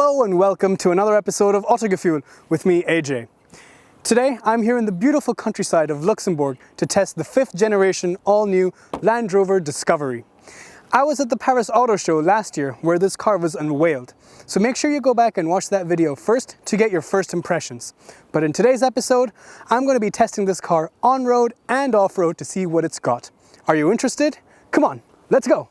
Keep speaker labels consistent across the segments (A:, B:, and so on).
A: Hello and welcome to another episode of Autogefühl with me, AJ. Today I'm here in the beautiful countryside of Luxembourg to test the 5th generation all-new Land Rover Discovery. I was at the Paris Auto Show last year where this car was unveiled, so make sure you go back and watch that video first to get your first impressions. But in today's episode, I'm going to be testing this car on-road and off-road to see what it's got. Are you interested? Come on, let's go!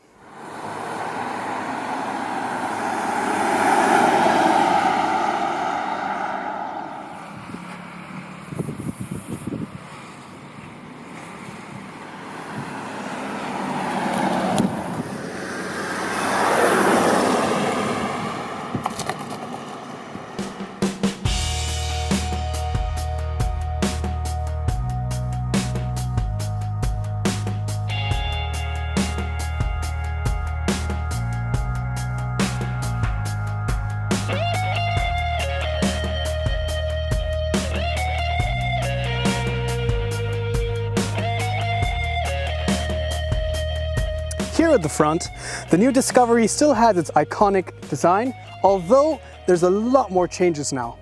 A: Here at the front, the new Discovery still has its iconic design, although there's a lot more changes now.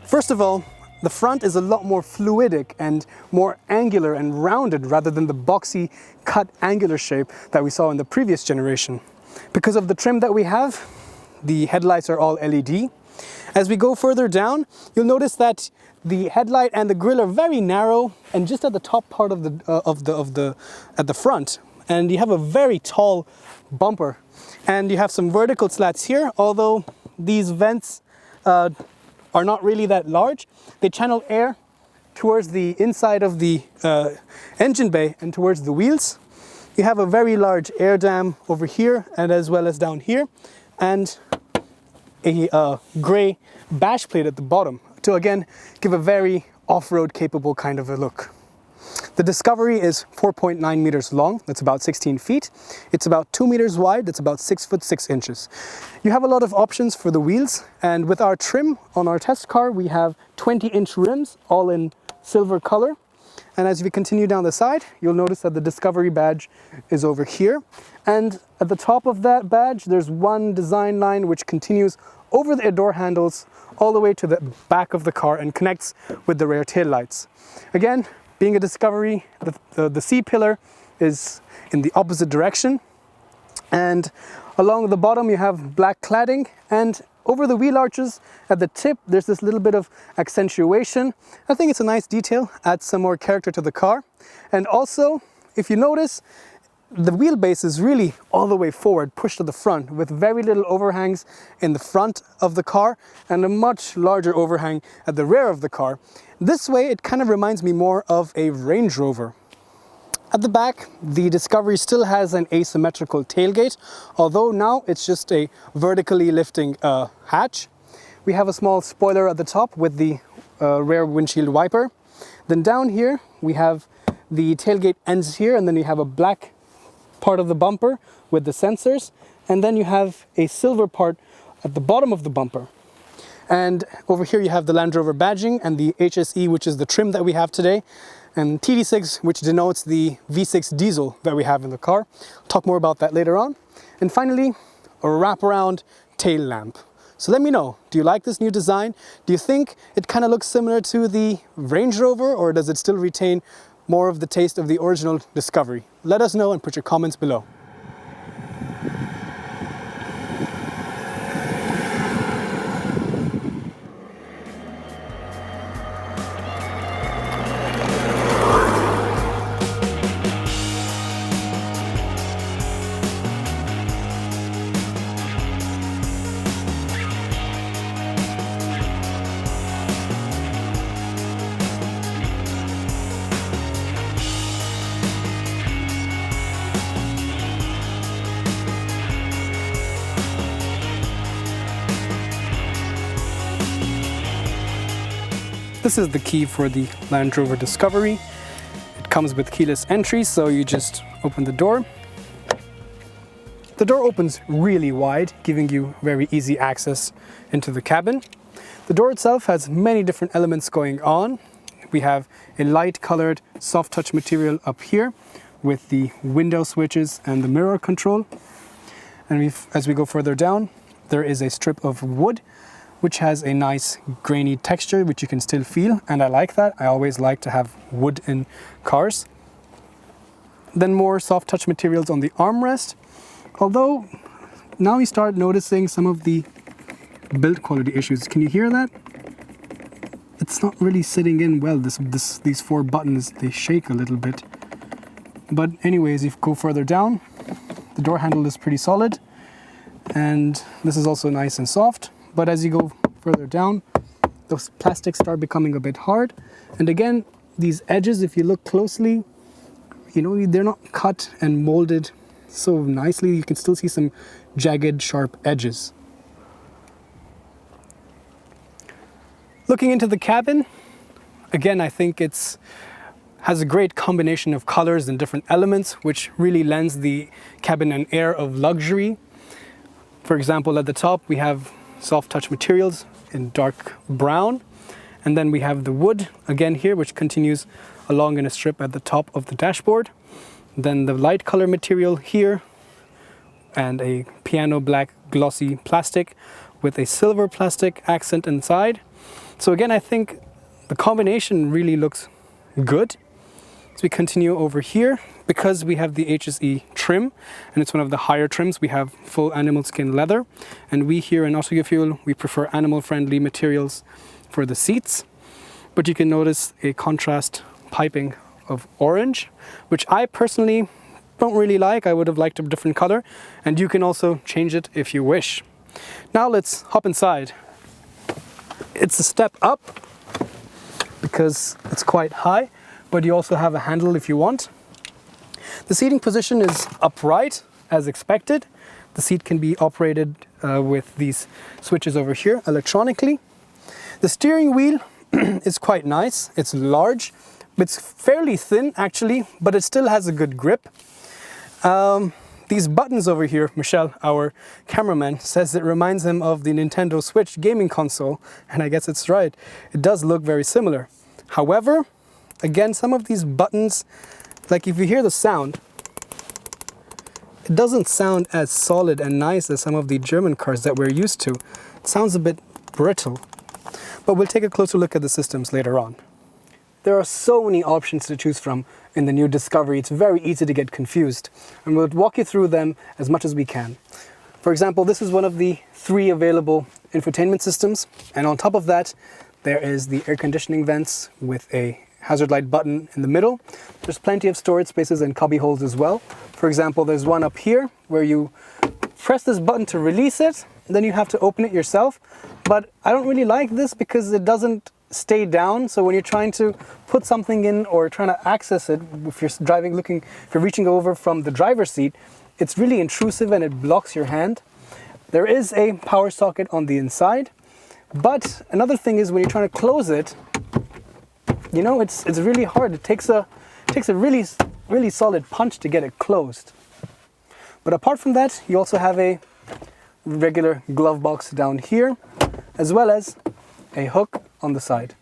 A: First of all, the front is a lot more fluidic and more angular and rounded rather than the boxy cut angular shape that we saw in the previous generation. Because of the trim that we have, the headlights are all LED. As we go further down, you'll notice that the headlight and the grille are very narrow and just at the top part of the front. And you have a very tall bumper, and you have some vertical slats here, although these vents are not really that large. They channel air towards the inside of the engine bay and towards the wheels. You have a very large air dam over here and as well as down here, and a grey bash plate at the bottom to again give a very off-road capable kind of a look. The Discovery is 4.9 meters long, that's about 16 feet. It's about 2 meters wide, that's about 6 foot 6 inches. You have a lot of options for the wheels, and with our trim on our test car, we have 20-inch rims, all in silver color. And as we continue down the side, you'll notice that the Discovery badge is over here. And at the top of that badge, there's one design line which continues over the door handles all the way to the back of the car and connects with the rear tail lights. Again, being a Discovery, the C-pillar is in the opposite direction, and along the bottom you have black cladding, and over the wheel arches at the tip there's this little bit of accentuation. I think it's a nice detail, adds some more character to the car. And also, if you notice, the wheelbase is really all the way forward, pushed to the front, with very little overhangs in the front of the car and a much larger overhang at the rear of the car. This way it kind of reminds me more of a Range Rover. At the back, the Discovery still has an asymmetrical tailgate, although now it's just a vertically lifting hatch. We have a small spoiler at the top with the rear windshield wiper. Then down here we have the tailgate ends here, and then you have a black part of the bumper with the sensors, and then you have a silver part at the bottom of the bumper. And over here you have the Land Rover badging and the HSE, which is the trim that we have today, and TD6, which denotes the V6 diesel that we have in the car. I'll talk more about that later on. And finally, a wraparound tail lamp. So let me know, do you like this new design? Do you think it kind of looks similar to the Range Rover, or does it still retain more of the taste of the original Discovery? Let us know and put your comments below. This is the key for the Land Rover Discovery. It comes with keyless entry, so you just open the door. The door opens really wide, giving you very easy access into the cabin. The door itself has many different elements going on. We have a light colored soft touch material up here with the window switches and the mirror control. And as we go further down, there is a strip of wood which has a nice grainy texture which you can still feel, and I like that. I always like to have wood in cars. Then more soft touch materials on the armrest, although now you start noticing some of the build quality issues. Can you hear that? It's not really sitting in well. These 4 buttons, they shake a little bit. But anyways, if you go further down, the door handle is pretty solid, and this is also nice and soft. But as you go further down, those plastics start becoming a bit hard. And again, these edges, if you look closely, you know, they're not cut and molded so nicely. You can still see some jagged, sharp edges. Looking into the cabin, again, I think it's has a great combination of colors and different elements, which really lends the cabin an air of luxury. For example, at the top, we have soft touch materials in dark brown, and then we have the wood again here, which continues along in a strip at the top of the dashboard. Then the light color material here, and a piano black glossy plastic with a silver plastic accent inside. So again, I think the combination really looks good. As we continue over here, because we have the HSE trim, and it's one of the higher trims, we have full animal skin leather, and we here in Autogefühl, we prefer animal-friendly materials for the seats. But you can notice a contrast piping of orange, which I personally don't really like. I would have liked a different color, and you can also change it if you wish. Now let's hop inside. It's a step up because it's quite high, but you also have a handle if you want. The seating position is upright as expected. The seat can be operated with these switches over here electronically. The steering wheel is quite nice. It's large. It's fairly thin actually, but it still has a good grip. These buttons over here, Michelle, our cameraman, says it reminds him of the Nintendo Switch gaming console, and I guess it's right. It does look very similar. However, again, some of these buttons, like if you hear the sound, it doesn't sound as solid and nice as some of the German cars that we're used to. It sounds a bit brittle. But we'll take a closer look at the systems later on. There are so many options to choose from in the new Discovery. It's very easy to get confused, and we'll walk you through them as much as we can. For example, this is one of the 3 available infotainment systems, and on top of that, there is the air conditioning vents with a hazard light button in the middle. There's plenty of storage spaces and cubby holes as well. For example, there's one up here where you press this button to release it, and then you have to open it yourself. But I don't really like this because it doesn't stay down. So when you're trying to put something in or trying to access it, if you're driving, if you're reaching over from the driver's seat, it's really intrusive and it blocks your hand. There is a power socket on the inside, but another thing is when you're trying to close it, you know, it's really hard. It takes a really solid punch to get it closed. But apart from that, you also have a regular glove box down here, as well as a hook on the side.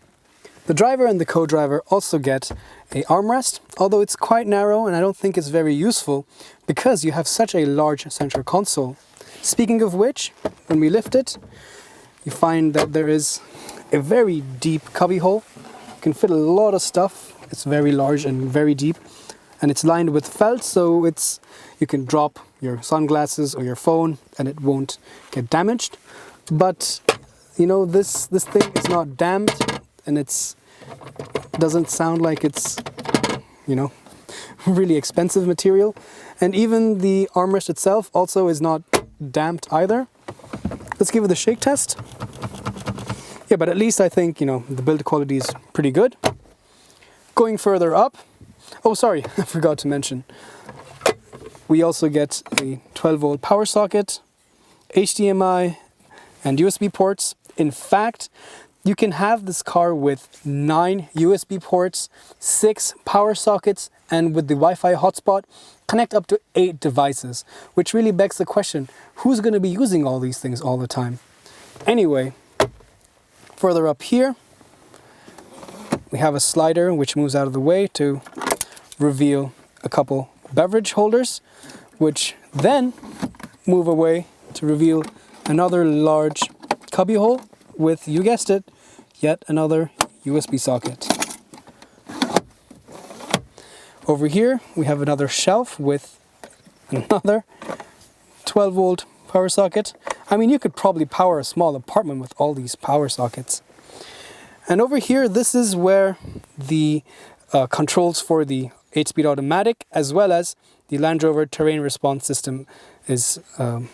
A: The driver and the co-driver also get an armrest, although it's quite narrow and I don't think it's very useful because you have such a large central console. Speaking of which, when we lift it, you find that there is a very deep cubby hole. You can fit a lot of stuff. It's very large and very deep, and it's lined with felt, so you can drop your sunglasses or your phone and it won't get damaged. But you know, this thing is not damped, and it doesn't sound like it's, you know, really expensive material. And even the armrest itself also is not damped either. Let's give it a shake test. Yeah, but at least I think, you know, the build quality is pretty good. Going further up, oh sorry, I forgot to mention, we also get a 12-volt power socket, HDMI and USB ports. In fact, you can have this car with 9 USB ports, 6 power sockets, and with the Wi-Fi hotspot, connect up to 8 devices, which really begs the question, who's going to be using all these things all the time? Anyway, further up here, we have a slider which moves out of the way to reveal a couple beverage holders, which then move away to reveal another large cubby hole with, you guessed it, yet another USB socket. Over here we have another shelf with another 12-volt power socket. I mean, you could probably power a small apartment with all these power sockets. And over here, this is where the controls for the 8-speed automatic as well as the Land Rover terrain response system is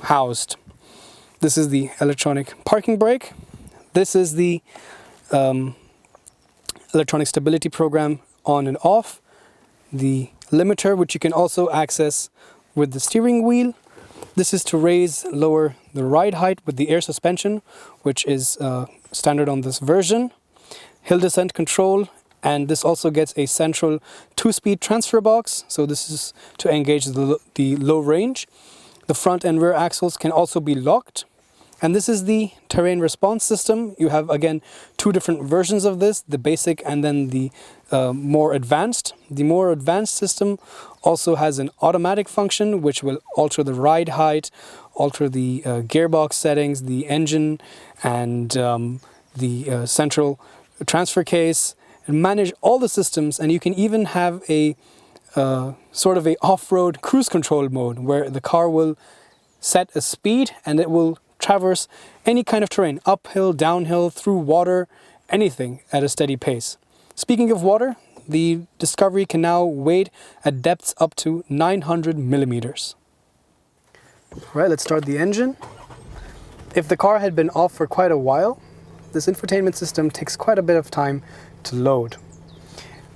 A: housed. This is the electronic parking brake. This is the electronic stability program on and off. The limiter, which you can also access with the steering wheel. This is to raise, lower the ride height with the air suspension, which is standard on this version. Hill descent control, and this also gets a central 2-speed transfer box, so this is to engage the low range. The front and rear axles can also be locked. And this is the terrain response system. You have, again, 2 different versions of this, the basic and then the more advanced. The more advanced system also has an automatic function which will alter the ride height, alter the gearbox settings, the engine and the central transfer case, and manage all the systems. And you can even have a sort of a off-road cruise control mode where the car will set a speed and it will traverse any kind of terrain, uphill, downhill, through water, anything at a steady pace. Speaking of water, the Discovery can now wade at depths up to 900 millimeters. Right, let's start the engine. If the car had been off for quite a while, this infotainment system takes quite a bit of time to load.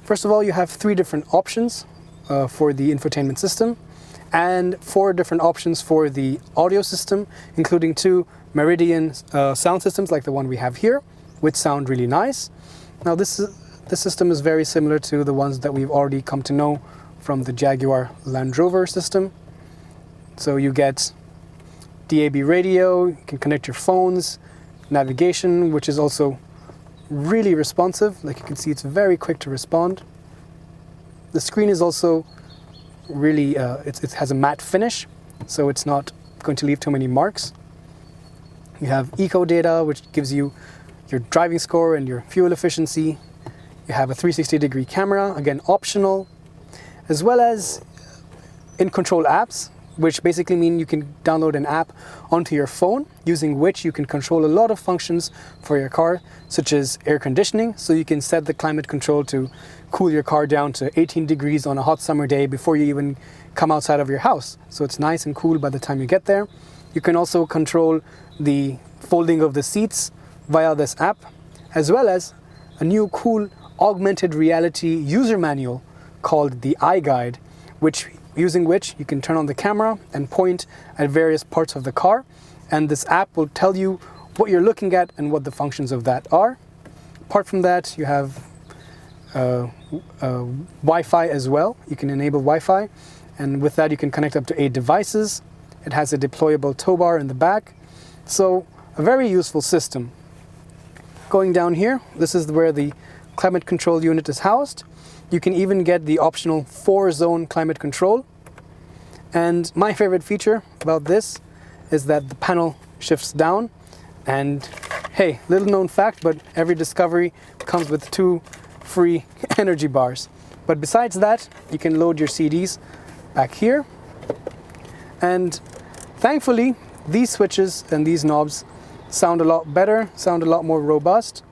A: First of all, you have 3 different options for the infotainment system, and 4 different options for the audio system, including 2 Meridian sound systems like the one we have here, which sound really nice. Now this system is very similar to the ones that we've already come to know from the Jaguar Land Rover system. So you get DAB radio, you can connect your phones, navigation, which is also really responsive. Like you can see, it's very quick to respond. The screen is also really, it has a matte finish, so it's not going to leave too many marks. You have eco data, which gives you your driving score and your fuel efficiency. You have a 360-degree camera, again optional, as well as in-control apps, which basically mean you can download an app onto your phone, using which you can control a lot of functions for your car, such as air conditioning. So you can set the climate control to cool your car down to 18 degrees on a hot summer day before you even come outside of your house. So it's nice and cool by the time you get there. You can also control the folding of the seats via this app, as well as a new cool augmented reality user manual called the iGuide, using which you can turn on the camera and point at various parts of the car, and this app will tell you what you're looking at and what the functions of that are. Apart from that, you have Wi-Fi as well. You can enable Wi-Fi, and with that you can connect up to 8 devices. It has a deployable tow bar in the back, so a very useful system. Going down here, this is where the climate control unit is housed. You can even get the optional 4-zone climate control. And my favorite feature about this is that the panel shifts down. And hey, little known fact, but every Discovery comes with 2 free energy bars. But besides that, you can load your CDs back here. And thankfully, these switches and these knobs sound a lot better, sound a lot more robust,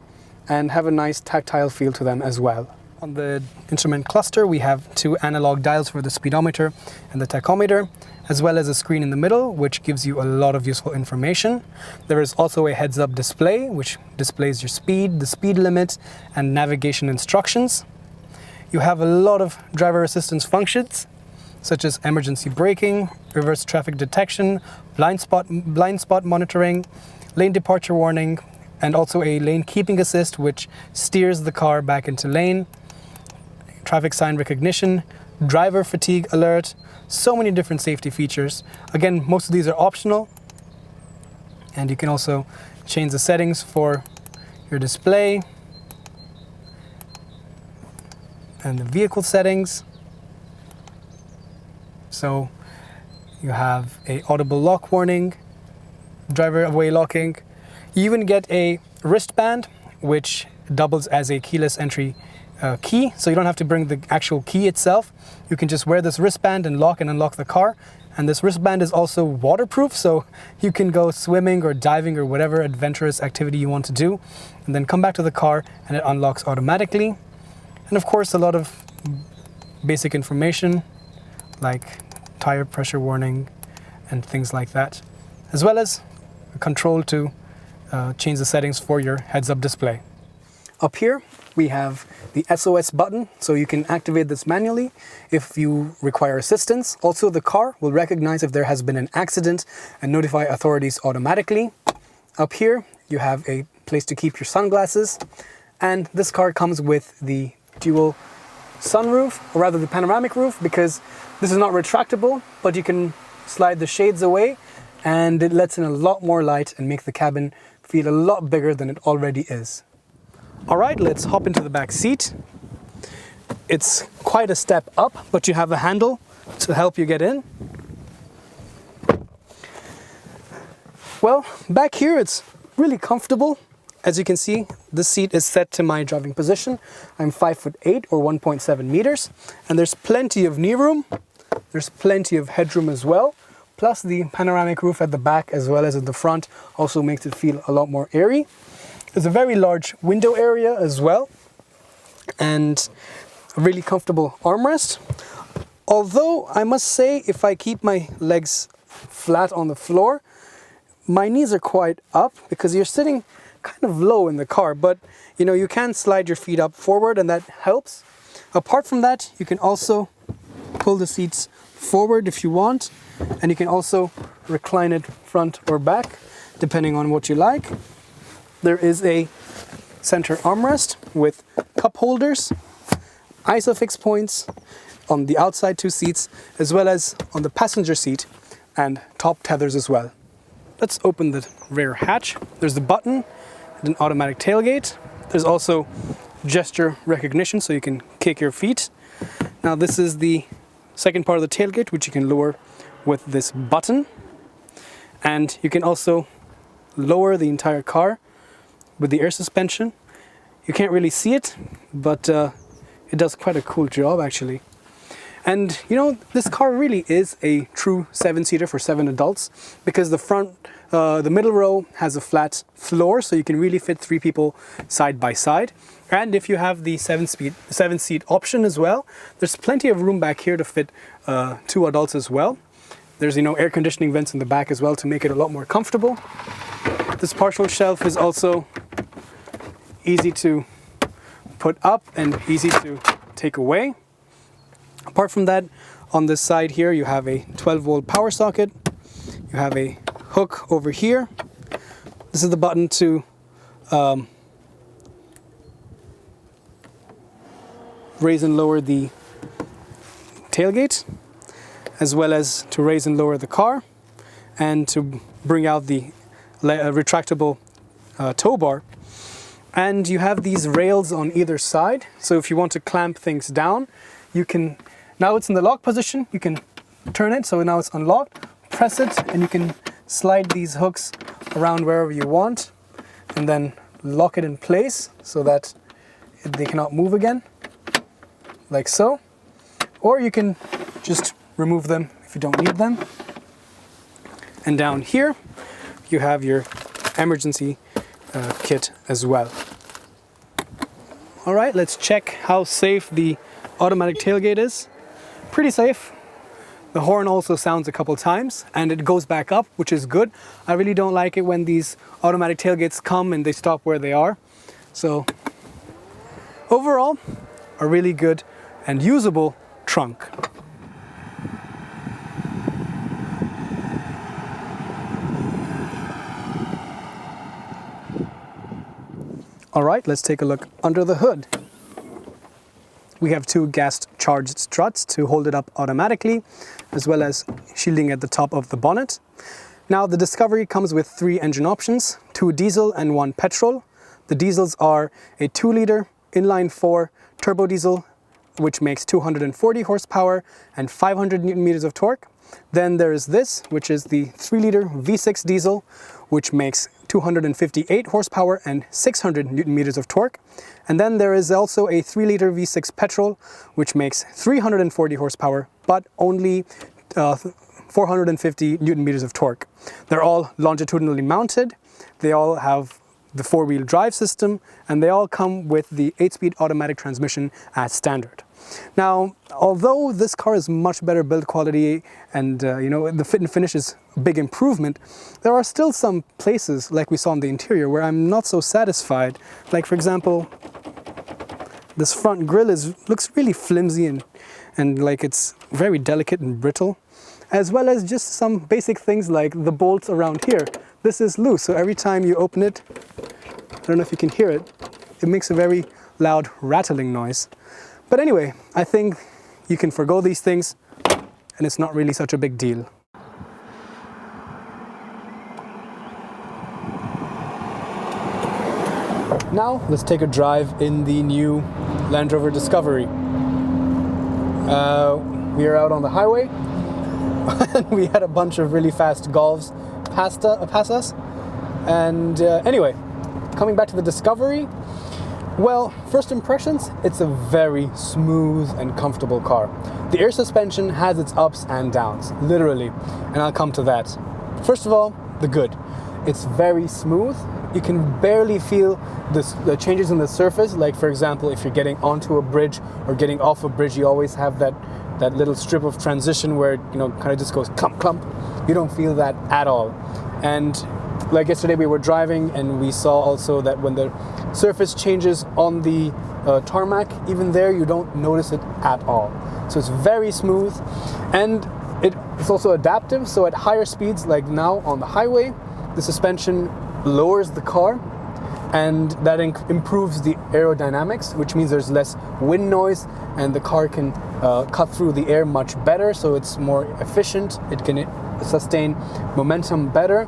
A: and have a nice tactile feel to them as well. On the instrument cluster, we have 2 analog dials for the speedometer and the tachometer, as well as a screen in the middle, which gives you a lot of useful information. There is also a heads-up display, which displays your speed, the speed limit, and navigation instructions. You have a lot of driver assistance functions, such as emergency braking, reverse traffic detection, blind spot monitoring, lane departure warning, and also a lane keeping assist, which steers the car back into lane, traffic sign recognition, driver fatigue alert, so many different safety features. Again, most of these are optional, and you can also change the settings for your display and the vehicle settings. So you have a audible lock warning, driver away locking. You even get a wristband, which doubles as a keyless entry key, so you don't have to bring the actual key itself. You can just wear this wristband and lock and unlock the car. And this wristband is also waterproof, so you can go swimming or diving or whatever adventurous activity you want to do, and then come back to the car and it unlocks automatically. And of course, a lot of basic information like tire pressure warning and things like that, as well as a control to change the settings for your heads-up display. Up here, we have the SOS button, so you can activate this manually if you require assistance. Also, the car will recognize if there has been an accident and notify authorities automatically. Up here, you have a place to keep your sunglasses, and this car comes with the dual sunroof, or rather the panoramic roof, because this is not retractable, but you can slide the shades away and it lets in a lot more light and make the cabin feel a lot bigger than it already is. All right, let's hop into the back seat. It's quite a step up, but you have a handle to help you get in. Well, back here it's really comfortable. As you can see, this seat is set to my driving position. I'm 5'8" or 1.7 meters, and there's plenty of knee room. There's plenty of headroom as well. Plus the panoramic roof at the back as well as at the front also makes it feel a lot more airy. There's a very large window area as well, and a really comfortable armrest. Although I must say, if I keep my legs flat on the floor, my knees are quite up because you're sitting kind of low in the car, but you know, you can slide your feet up forward and that helps. Apart from that, you can also pull the seats forward if you want, and you can also recline it front or back depending on what you like. There is a center armrest with cup holders, ISOFIX points on the outside two seats, as well as on the passenger seat, and top tethers as well. Let's open the rear hatch. There's the button and an automatic tailgate. There's also gesture recognition, so you can kick your feet. Now this is the second part of the tailgate, which you can lower with this button. And you can also lower the entire car with the air suspension. You can't really see it, but it does quite a cool job actually. And you know, this car really is a true 7-seater for 7 adults, because the front, the middle row has a flat floor, so you can really fit 3 people side by side. And if you have the 7-seat option as well, there's plenty of room back here to fit 2 adults as well. There's, you know, air conditioning vents in the back as well to make it a lot more comfortable. This partial shelf is also easy to put up and easy to take away. Apart from that, on this side here, you have a 12-volt power socket. You have a hook over here. This is the button to raise and lower the tailgate, as well as to raise and lower the car, and to bring out the retractable tow bar. And you have these rails on either side, so if you want to clamp things down, you can, now it's in the lock position, you can turn it so now it's unlocked, press it, and you can slide these hooks around wherever you want, and then lock it in place so that they cannot move again, like so. Or you can just remove them if you don't need them. And down here, you have your emergency kit as well. All right, let's check how safe the automatic tailgate is. Pretty safe. The horn also sounds a couple times and it goes back up, which is good. I really don't like it when these automatic tailgates come and they stop where they are. So overall, a really good and usable trunk. All right, let's take a look under the hood. We have 2 gas charged struts to hold it up automatically, as well as shielding at the top of the bonnet. Now the Discovery comes with 3 engine options, 2 diesel and 1 petrol. The diesels are a 2-liter inline-4 turbo diesel, which makes 240 horsepower and 500 Newton meters of torque. Then there is this, which is the 3-liter V6 diesel which makes 258 horsepower and 600 Newton meters of torque. And then there is also a 3-liter V6 petrol, which makes 340 horsepower, but only 450 Newton meters of torque. They're all longitudinally mounted. They all have the 4-wheel drive system, and they all come with the 8-speed automatic transmission as standard. Now, although this car is much better build quality and the fit and finish is a big improvement, there are still some places, like we saw in the interior, where I'm not so satisfied. Like, for example, this front grille looks really flimsy and like it's very delicate and brittle, as well as just some basic things like the bolts around here. This is loose, so every time you open it, I don't know if you can hear it, it makes a very loud rattling noise. But anyway, I think you can forgo these things and it's not really such a big deal. Now let's take a drive in the new Land Rover Discovery. We are out on the highway and we had a bunch of really fast Golfs pass us. And anyway, coming back to the Discovery, well, first impressions, it's a very smooth and comfortable car. The air suspension has its ups and downs, literally, and I'll come to that. First of all, the good. It's very smooth. You can barely feel the changes in the surface. Like, for example, if you're getting onto a bridge or getting off a bridge, you always have that little strip of transition where it, kind of just goes clump, clump. You don't feel that at all. And like yesterday we were driving and we saw also that when the surface changes on the tarmac, even there you don't notice it at all. So it's very smooth, and it's also adaptive. So at higher speeds, like now on the highway, the suspension lowers the car, and that improves the aerodynamics, which means there's less wind noise and the car can cut through the air much better, so it's more efficient. It can sustain momentum better.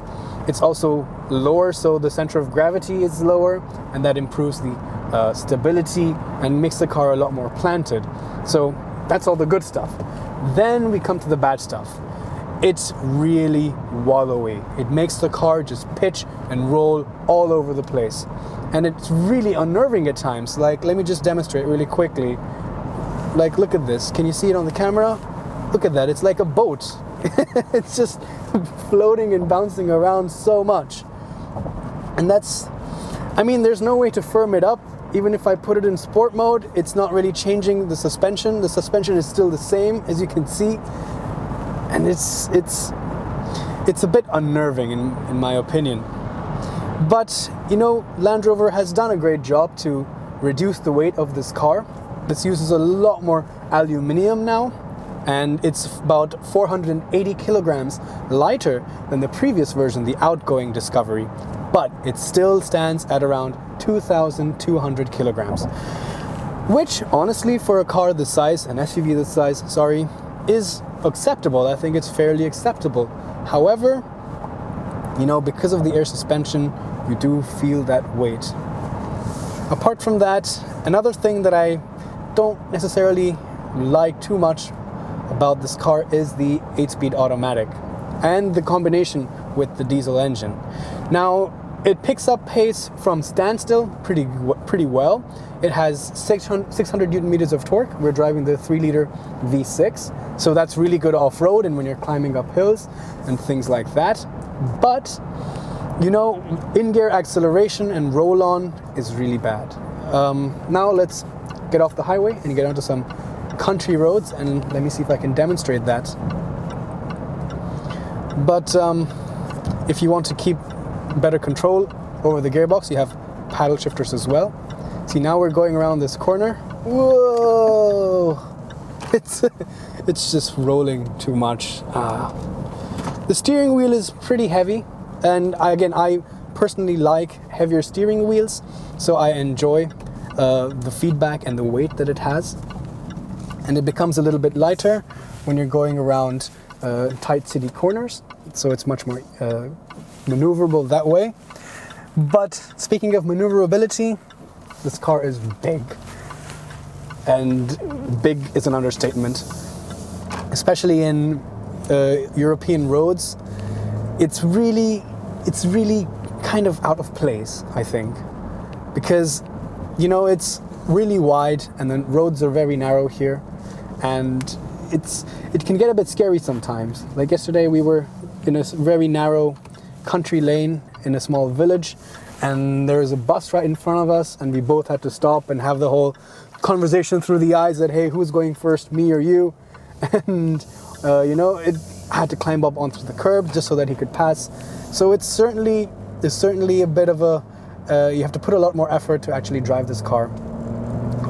A: It's also lower, so the center of gravity is lower, and that improves the stability and makes the car a lot more planted. So that's all the good stuff. Then we come to the bad stuff. It's really wallowy. It makes the car just pitch and roll all over the place. And it's really unnerving at times. Like, let me just demonstrate really quickly. Like, look at this. Can you see it on the camera? Look at that. It's like a boat. It's just floating and bouncing around so much. And there's no way to firm it up. Even if I put it in sport mode, it's not really changing the suspension. The suspension is still the same, as you can see. And it's a bit unnerving in my opinion. But, Land Rover has done a great job to reduce the weight of this car. This uses a lot more aluminium now, and it's about 480 kilograms lighter than the previous version, the outgoing Discovery, but it still stands at around 2,200 kilograms, which honestly for a car this size, an SUV this size, is acceptable. I think it's fairly acceptable. However, because of the air suspension, you do feel that weight. Apart from that, another thing that I don't necessarily like too much about this car is the 8-speed automatic and the combination with the diesel engine. Now, it picks up pace from standstill pretty well. It has 600 Newton meters of torque. We're driving the 3-liter V6, so that's really good off-road and when you're climbing up hills and things like that. But, in-gear acceleration and roll-on is really bad. Now let's get off the highway and get onto some country roads, and let me see if I can demonstrate that. But if you want to keep better control over the gearbox, you have paddle shifters as well. See, now we're going around this corner. Whoa! It's just rolling too much. The steering wheel is pretty heavy, and I personally like heavier steering wheels, so I enjoy the feedback and the weight that it has. And it becomes a little bit lighter when you're going around tight city corners, so it's much more maneuverable that way. But speaking of maneuverability, this car is big, and big is an understatement, especially in European roads. It's really it's really kind of out of place, I think, because, you know, it's really wide and the roads are very narrow here, and it can get a bit scary sometimes. Like yesterday we were in a very narrow country lane in a small village, and there was a bus right in front of us, and we both had to stop and have the whole conversation through the eyes that, hey, who's going first, me or you? And you know, I had to climb up onto the curb just so that he could pass. So there's certainly a bit of a you have to put a lot more effort to actually drive this car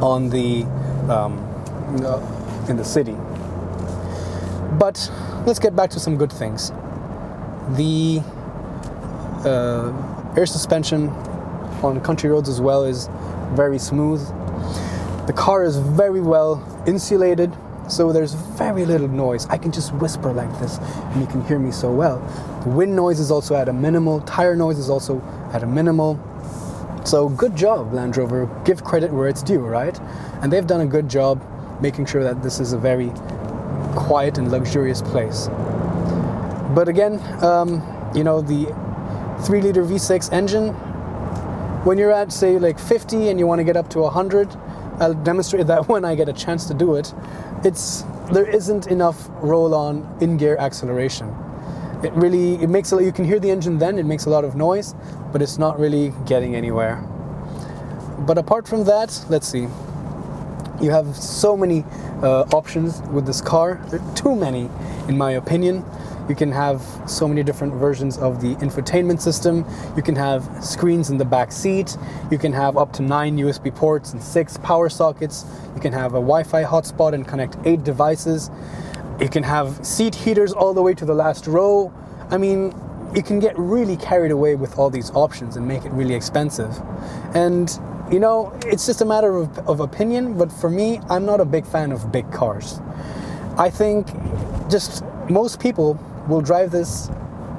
A: on the in the city. But let's get back to some good things. The air suspension on country roads as well is very smooth. The car is very well insulated, so there's very little noise. I can just whisper like this and you can hear me so well. The wind noise is also at a minimal, tire noise is also at a minimal. So good job, Land Rover. Give credit where it's due, right? And they've done a good job making sure that this is a very quiet and luxurious place. But again, you know, the 3-liter V6 engine, when you're at, say, like 50 and you want to get up to 100, I'll demonstrate that when I get a chance to do it. There isn't enough roll-on in-gear acceleration. It makes you can hear the engine then, it makes a lot of noise, but it's not really getting anywhere. But apart from that, let's see. You have so many options with this car. There are too many, in my opinion. You can have so many different versions of the infotainment system. You can have screens in the back seat. You can have up to 9 USB ports and 6 power sockets. You can have a Wi-Fi hotspot and connect 8 devices. You can have seat heaters all the way to the last row. I mean, you can get really carried away with all these options and make it really expensive. And you know, it's just a matter of opinion, but for me, I'm not a big fan of big cars. I think just most people will drive this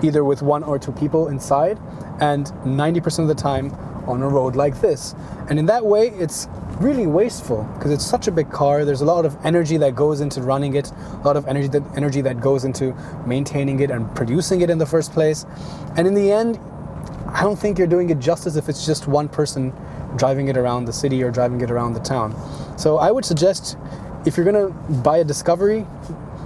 A: either with 1 or 2 people inside, and 90% of the time on a road like this. And in that way, it's really wasteful because it's such a big car. There's a lot of energy that goes into running it, a lot of energy that goes into maintaining it and producing it in the first place. And in the end, I don't think you're doing it justice if it's just one person driving it around the city or driving it around the town. So I would suggest, if you're gonna buy a Discovery,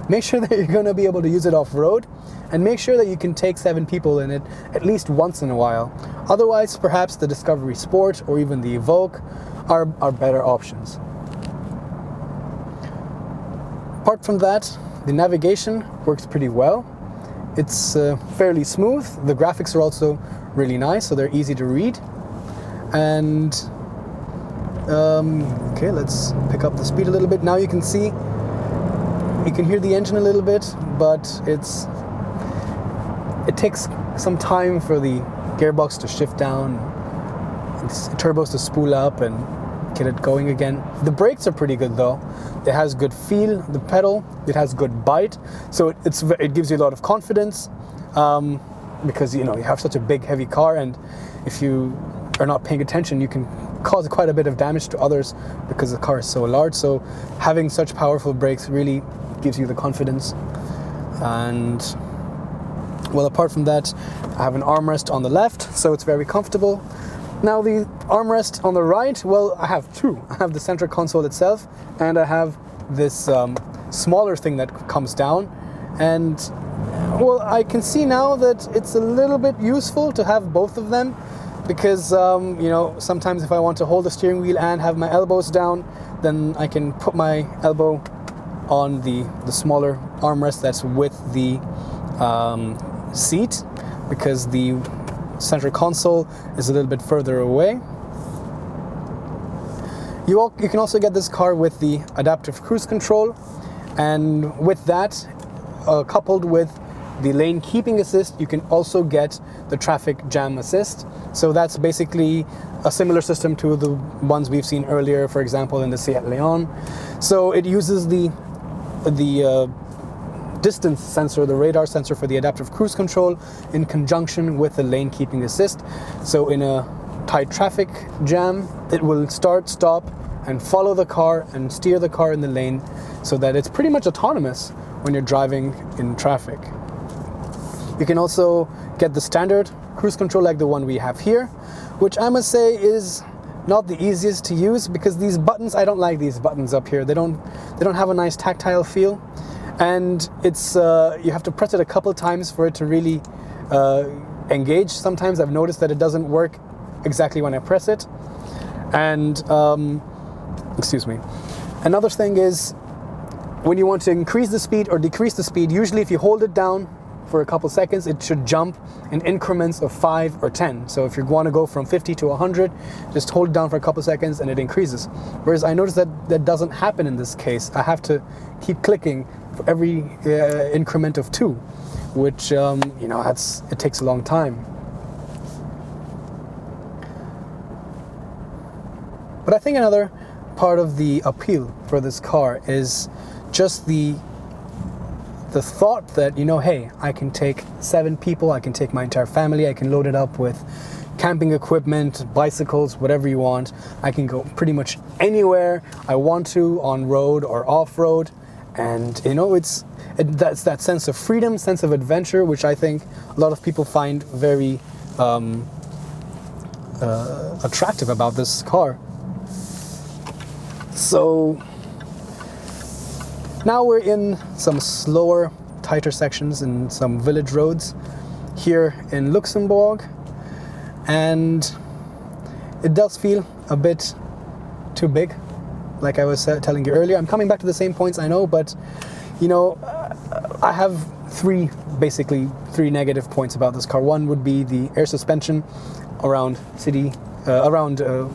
A: make sure that you're gonna be able to use it off-road, and make sure that you can take 7 people in it at least once in a while. Otherwise, perhaps the Discovery Sport or even the Evoque are better options. Apart from that, the navigation works pretty well. It's fairly smooth. The graphics are also really nice, so they're easy to read. And okay, let's pick up the speed a little bit. Now you can see, you can hear the engine a little bit, but it takes some time for the gearbox to shift down, and turbos to spool up and get it going again. The brakes are pretty good though. It has good feel, the pedal, it has good bite, so it gives you a lot of confidence, because you know, you have such a big heavy car, and if you are not paying attention, you can cause quite a bit of damage to others because the car is so large. So having such powerful brakes really gives you the confidence. And well, apart from that, I have an armrest on the left, so it's very comfortable. Now the armrest on the right, well, I have 2. I have the center console itself, and I have this smaller thing that comes down. And well, I can see now that it's a little bit useful to have both of them, because you know, sometimes if I want to hold the steering wheel and have my elbows down, then I can put my elbow on the smaller armrest that's with the seat, because the center console is a little bit further away. You can also get this car with the adaptive cruise control, and with that, coupled with the lane keeping assist, you can also get the traffic jam assist. So that's basically a similar system to the ones we've seen earlier, for example, in the Seat Leon. So it uses the distance sensor, the radar sensor for the adaptive cruise control, in conjunction with the lane keeping assist. So in a tight traffic jam, it will start, stop, and follow the car and steer the car in the lane, so that it's pretty much autonomous when you're driving in traffic. You can also get the standard cruise control like the one we have here, which I must say is not the easiest to use, because these buttons, I don't like these buttons up here. They don't have a nice tactile feel, and it's you have to press it a couple times for it to really engage. Sometimes I've noticed that it doesn't work exactly when I press it. And excuse me. Another thing is, when you want to increase the speed or decrease the speed, usually if you hold it down for a couple seconds, it should jump in increments of 5 or 10. So if you want to go from 50 to 100, just hold it down for a couple seconds and it increases. Whereas I noticed that that doesn't happen in this case. I have to keep clicking for every increment of 2, which it takes a long time. But I think another part of the appeal for this car is just the thought that, hey, I can take 7 people, I can take my entire family, I can load it up with camping equipment, bicycles, whatever you want. I can go pretty much anywhere I want to, on road or off road. And that's that sense of freedom, sense of adventure, which I think a lot of people find very attractive about this car. So now we're in some slower, tighter sections in some village roads here in Luxembourg, and it does feel a bit too big, like I was telling you earlier. I'm coming back to the same points, I know, but I have basically three negative points about this car. One would be the air suspension around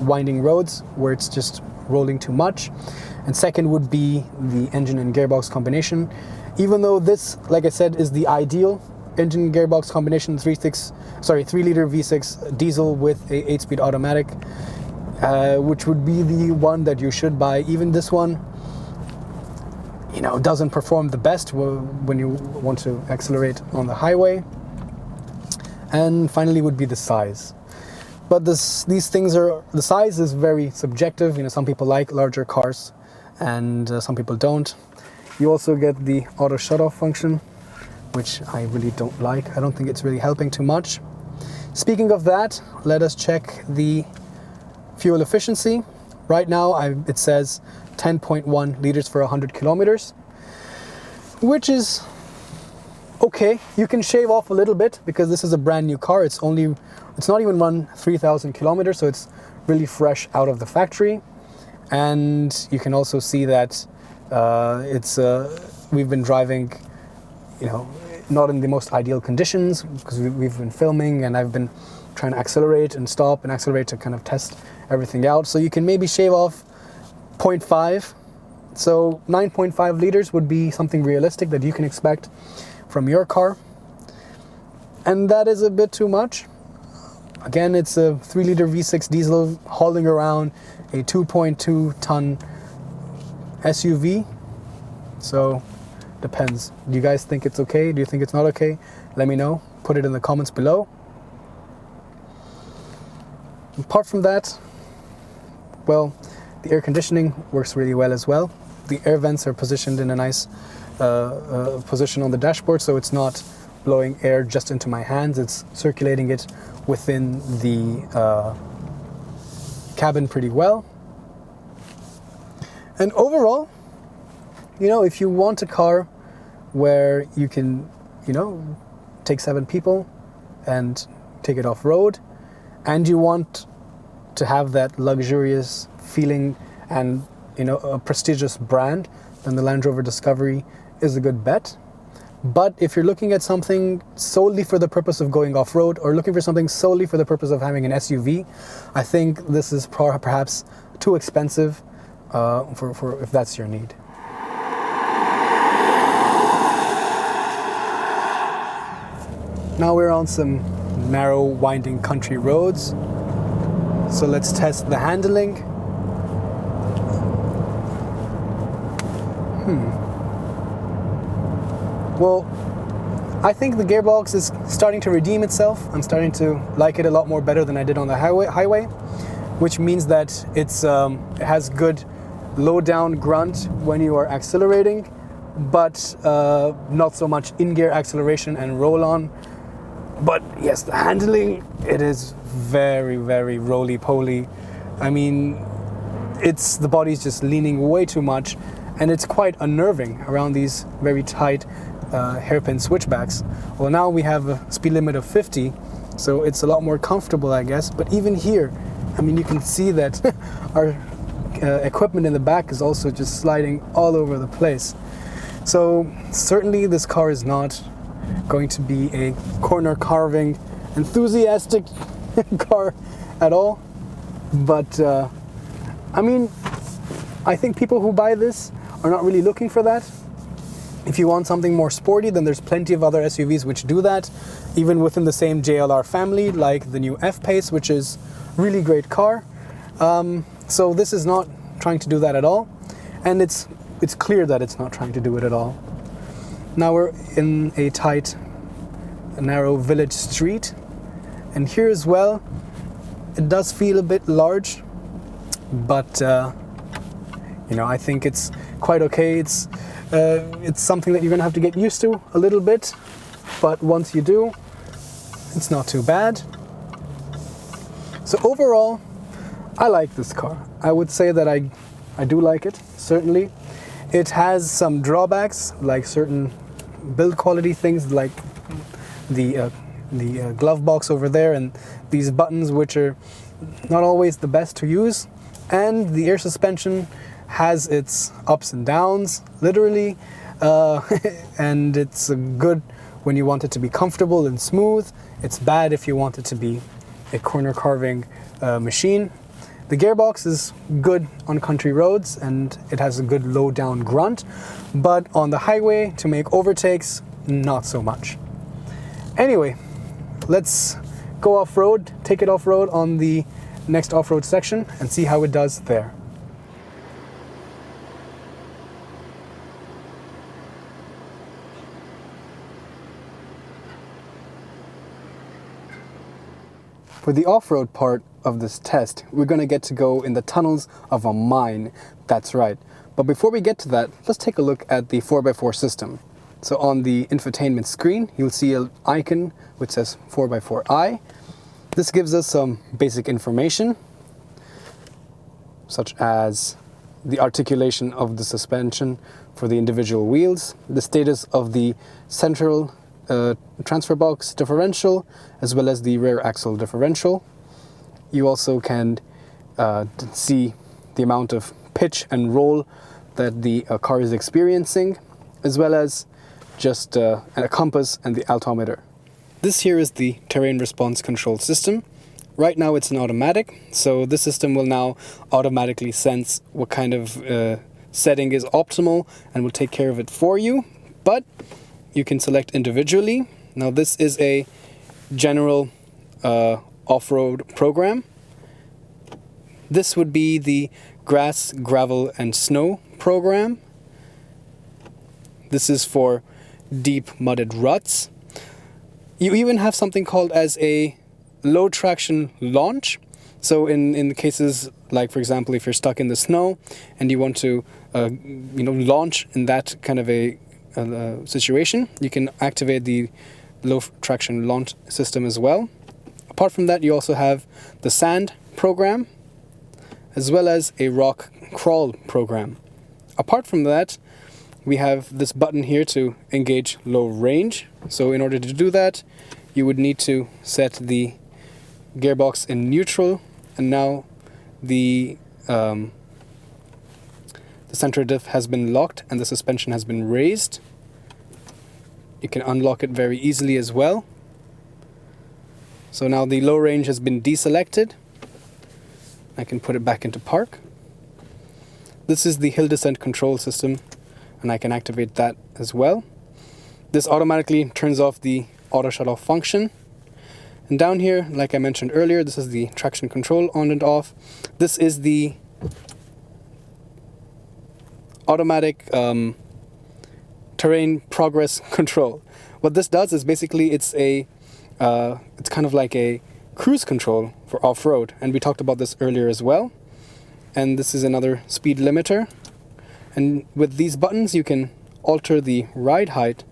A: winding roads where it's just rolling too much. And second would be the engine and gearbox combination. Even though this, like I said, is the ideal engine and gearbox combination, 3-liter V6 diesel with a 8-speed automatic, which would be the one that you should buy. Even this one, doesn't perform the best when you want to accelerate on the highway. And finally would be the size. But the size is very subjective. Some people like larger cars and some people don't. You also get the auto shut-off function, which I really don't like. I don't think it's really helping too much. Speaking of that, let us check the fuel efficiency. Right now it says 10.1 liters for 100 kilometers, which is okay. You can shave off a little bit because this is a brand new car. It's not even run 3,000 kilometers, so it's really fresh out of the factory. And you can also see that we've been driving, not in the most ideal conditions, because we've been filming and I've been trying to accelerate and stop and accelerate to kind of test everything out. So you can maybe shave off 0.5. So 9.5 liters would be something realistic that you can expect from your car. And that is a bit too much. Again, it's a 3-liter V6 diesel hauling around a 2.2 ton SUV. So depends. Do you guys think it's okay? Do you think it's not okay? Let me know. Put it in the comments below. Apart from that, well, the air conditioning works really well as well. The air vents are positioned in a nice position on the dashboard, so it's not blowing air just into my hands. It's circulating it within the cabin pretty well. And overall, if you want a car where you can, take 7 people and take it off-road, and you want to have that luxurious feeling and, a prestigious brand, then the Land Rover Discovery is a good bet. But if you're looking at something solely for the purpose of going off-road, or looking for something solely for the purpose of having an SUV, I think this is perhaps too expensive for if that's your need. Now we're on some narrow, winding country roads. So let's test the handling. Well, I think the gearbox is starting to redeem itself. I'm starting to like it a lot more better than I did on the highway, which means that it has good low down grunt when you are accelerating, but not so much in-gear acceleration and roll-on But yes, the handling, it is very, very roly-poly. I mean, the body's just leaning way too much, and it's quite unnerving around these very tight hairpin switchbacks. Well, now we have a speed limit of 50, so it's a lot more comfortable, I guess. But even here, I mean, you can see that our equipment in the back is also just sliding all over the place. So certainly this car is not going to be a corner carving enthusiastic car at all. But I mean, I think people who buy this are not really looking for that. If you want something more sporty, then there's plenty of other SUVs which do that, even within the same JLR family, like the new F-Pace, which is a really great car. So this is not trying to do that at all, and it's clear that it's not trying to do it at all. Now we're in a tight, narrow village street, and here as well, it does feel a bit large, but you know, I think it's quite okay. It's something that you're gonna have to get used to a little bit, but once you do, it's not too bad. So overall, I like this car. I would say that I do like it, certainly. It has some drawbacks, like certain build quality things, like the glove box over there and these buttons, which are not always the best to use. And the air suspension has its ups and downs, literally, and it's good when you want it to be comfortable and smooth. It's bad if you want it to be a corner carving machine. The gearbox is good on country roads, and it has a good low down grunt, but on the highway to make overtakes, not so much. Anyway, let's go off-road, take it off-road on the next off-road section and see how it does there. For the off-road part of this test, we're going to get to go in the tunnels of a mine. That's right. But before we get to that, let's take a look at the 4x4 system. So on the infotainment screen, you'll see an icon which says 4x4i. This gives us some basic information, such as the articulation of the suspension for the individual wheels, the status of the central transfer box differential, as well as the rear axle differential. You also can see the amount of pitch and roll that the car is experiencing, as well as just a compass and the altimeter. This here is the terrain response control system. Right now it's an automatic, so this system will now automatically sense what kind of setting is optimal and will take care of it for you, but you can select individually. Now this is a general off-road program. This would be the grass, gravel and snow program. This is for deep mudded ruts. You even have something called as a low traction launch. So in cases like, for example, if you're stuck in the snow and you want to launch in that kind of a situation, you can activate the low traction launch system as well. Apart from that, you also have the sand program, as well as a rock crawl program. Apart from that, we have this button here to engage low range. So in order to do that, you would need to set the gearbox in neutral, and now the center diff has been locked and the suspension has been raised. You can unlock it very easily as well. So now the low range has been deselected. I can put it back into park. This is the hill descent control system, and I can activate that as well. This automatically turns off the auto shut off function. And down here, like I mentioned earlier, this is the traction control on and off. This is the automatic terrain progress control. What this does is basically it's kind of like a cruise control for off-road, and we talked about this earlier as well. And this is another speed limiter, and with these buttons you can alter the ride height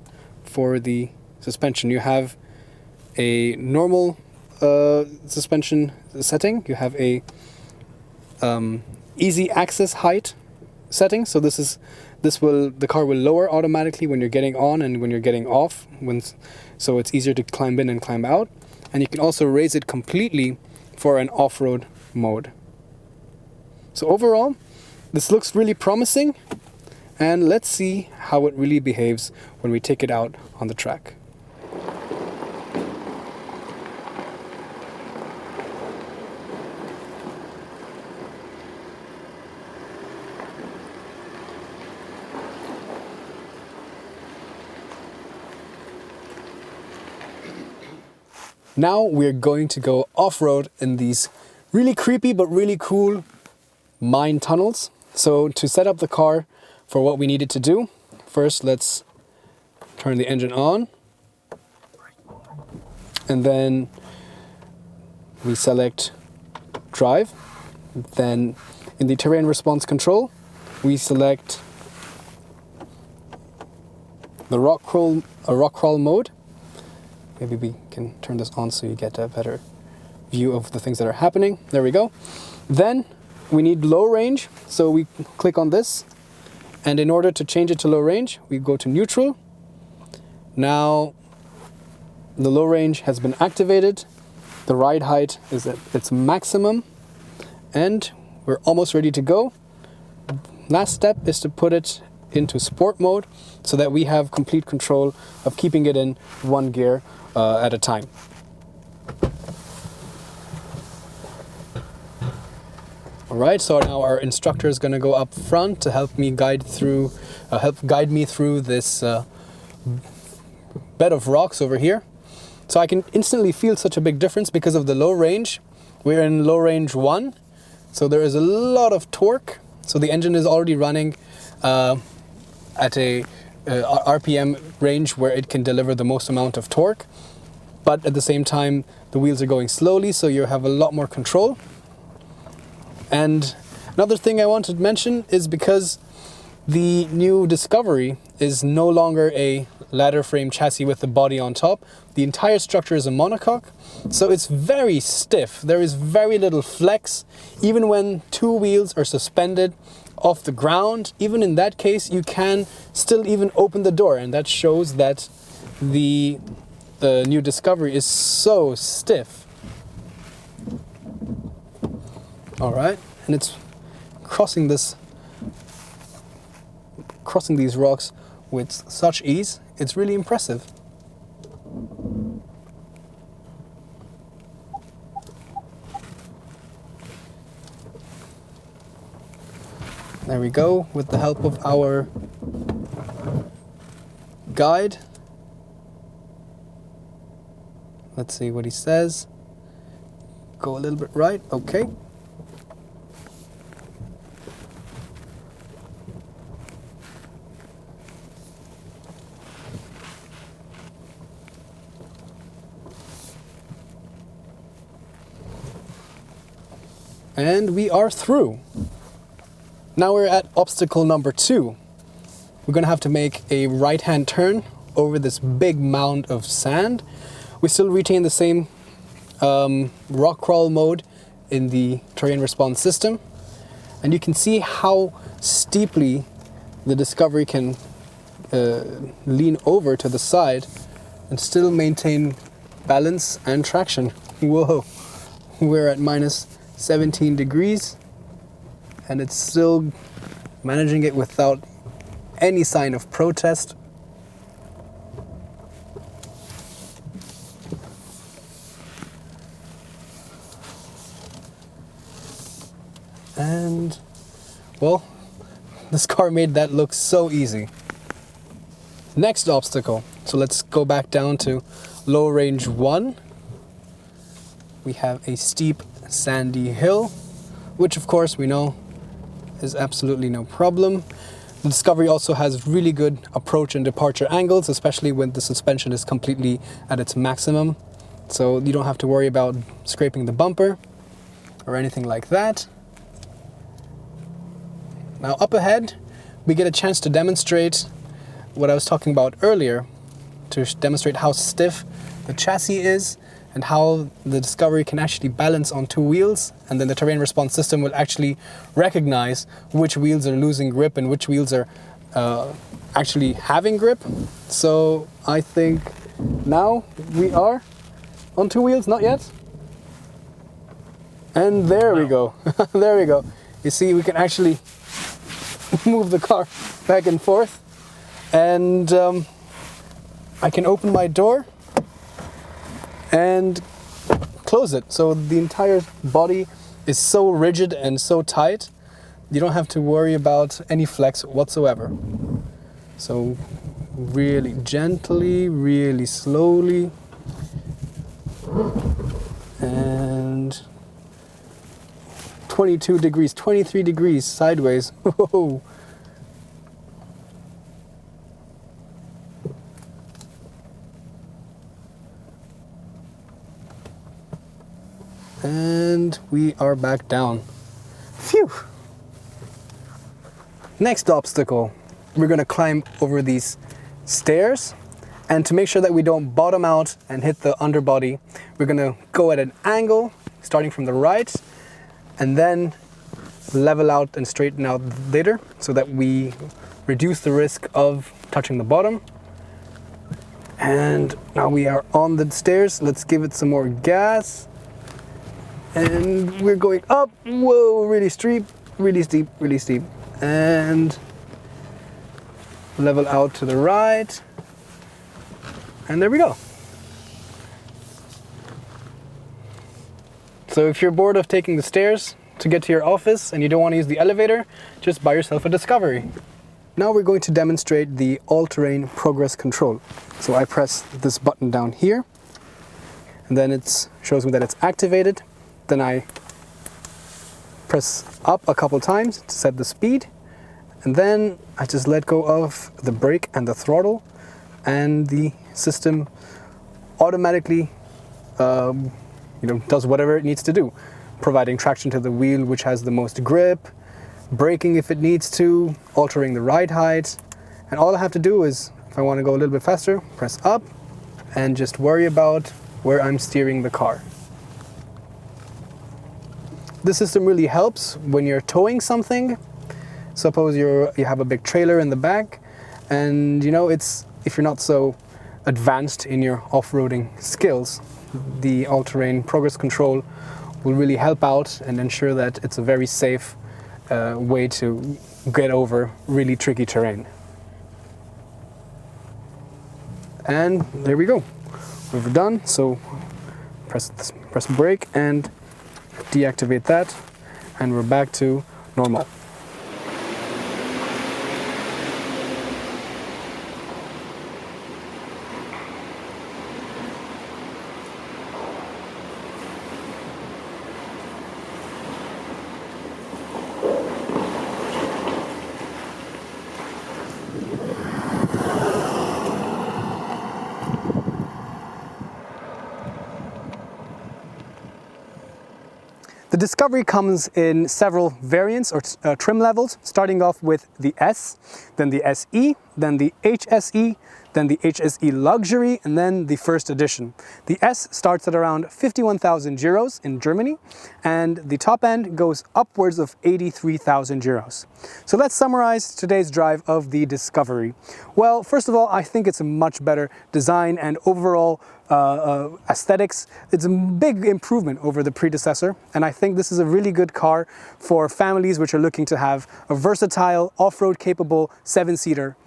A: for the suspension. You have a normal suspension setting. You have a easy access height setting. So the car will lower automatically when you're getting on and when you're getting off. So it's easier to climb in and climb out. And you can also raise it completely for an off-road mode. So overall, this looks really promising. And let's see how it really behaves when we take it out on the track. Now we're going to go off-road in these really creepy but really cool mine tunnels. So to set up the car for what we needed to do, first let's turn the engine on. And then we select drive. Then in the terrain response control, we select the rock crawl mode. Maybe we can turn this on so you get a better view of the things that are happening. There we go. Then we need low range, so we click on this. And in order to change it to low range, we go to neutral. Now the low range has been activated. The ride height is at its maximum. And we're almost ready to go. Last step is to put it into sport mode so that we have complete control of keeping it in one gear at a time. Alright, so now our instructor is going to go up front to help me guide me through this bed of rocks over here. So I can instantly feel such a big difference because of the low range. We're in low range 1, so there is a lot of torque. So the engine is already running at a RPM range where it can deliver the most amount of torque, but at the same time the wheels are going slowly, so you have a lot more control. And another thing I wanted to mention is because the new Discovery is no longer a ladder frame chassis with the body on top, the entire structure is a monocoque, so it's very stiff. There is very little flex, even when two wheels are suspended off the ground. Even in that case, you can still even open the door, and that shows that the new Discovery is so stiff. All right, and it's crossing these rocks with such ease. It's really impressive. There we go, with the help of our guide. Let's see what he says. Go a little bit right, okay. And we are through. Now we're at obstacle number 2. We're going to have to make a right-hand turn over this big mound of sand. We still retain the same rock crawl mode in the terrain response system. And you can see how steeply the Discovery can lean over to the side and still maintain balance and traction. Whoa, we're at minus 17 degrees and it's still managing it without any sign of protest. And well, this car made that look so easy. Next obstacle, so let's go back down to low range 1. We have a steep sandy hill, which of course we know is absolutely no problem. The Discovery also has really good approach and departure angles, especially when the suspension is completely at its maximum. So you don't have to worry about scraping the bumper or anything like that. Now up ahead, we get a chance to demonstrate what I was talking about earlier, to demonstrate how stiff the chassis is and how the Discovery can actually balance on two wheels, and then the terrain response system will actually recognize which wheels are losing grip and which wheels are actually having grip. So I think now we are on two wheels, not yet. And there we go. There we go. You see, we can actually move the car back and forth, and I can open my door and close it. So the entire body is so rigid and so tight, you don't have to worry about any flex whatsoever. So really gently, really slowly, and 22 degrees, 23 degrees sideways. Whoa. And we are back down. Phew! Next obstacle, we're gonna climb over these stairs, and to make sure that we don't bottom out and hit the underbody, we're gonna go at an angle, starting from the right, and then level out and straighten out later, so that we reduce the risk of touching the bottom. And now we are on the stairs. Let's give it some more gas. And we're going up. Whoa, really steep, really steep, really steep. And level out to the right. And there we go. So if you're bored of taking the stairs to get to your office and you don't want to use the elevator, just buy yourself a Discovery. Now we're going to demonstrate the all-terrain progress control. So I press this button down here, and then it shows me that it's activated. Then I press up a couple times to set the speed, and then I just let go of the brake and the throttle, and the system automatically does whatever it needs to do, providing traction to the wheel which has the most grip, braking if it needs to, altering the ride height. And all I have to do is, if I want to go a little bit faster, press up and just worry about where I'm steering the car. This system really helps when you're towing something. Suppose you have a big trailer in the back, and if you're not so advanced in your off-roading skills, the all-terrain progress control will really help out and ensure that it's a very safe way to get over really tricky terrain. And there we go. We're done. So press brake and deactivate that, and we're back to normal. The Discovery comes in several variants or trim levels, starting off with the S, then the SE, then the HSE, then the HSE Luxury, and then the first edition. The S starts at around 51,000 euros in Germany, and the top end goes upwards of 83,000 euros. So let's summarize today's drive of the Discovery. Well, first of all, I think it's a much better design and overall aesthetics. It's a big improvement over the predecessor, and I think this is a really good car for families which are looking to have a versatile, off-road capable 7-seater.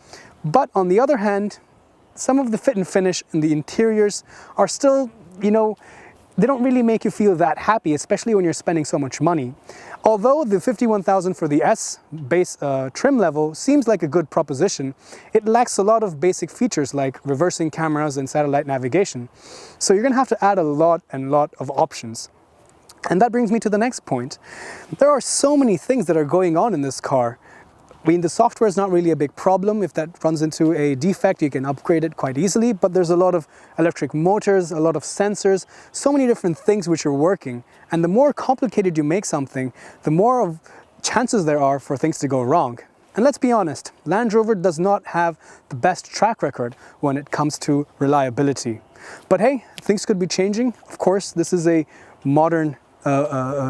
A: But on the other hand, some of the fit and finish in the interiors are still, they don't really make you feel that happy, especially when you're spending so much money. Although the 51,000 for the S base trim level seems like a good proposition, it lacks a lot of basic features like reversing cameras and satellite navigation. So you're gonna have to add a lot of options. And that brings me to the next point. There are so many things that are going on in this car. I mean, the software is not really a big problem. If that runs into a defect, you can upgrade it quite easily, but there's a lot of electric motors, a lot of sensors, so many different things which are working. And the more complicated you make something, the more of chances there are for things to go wrong. And let's be honest, Land Rover does not have the best track record when it comes to reliability. But hey, things could be changing. Of course, this is a modern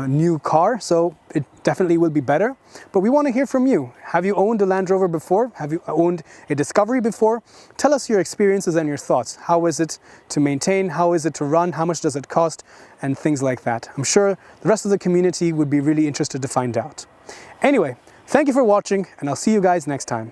A: new car, so it definitely will be better. But we want to hear from you. Have you owned a Land Rover before? Have you owned a Discovery before? Tell us your experiences and your thoughts. How is it to maintain? How is it to run? How much does it cost? And things like that. I'm sure the rest of the community would be really interested to find out. Anyway, thank you for watching, and I'll see you guys next time.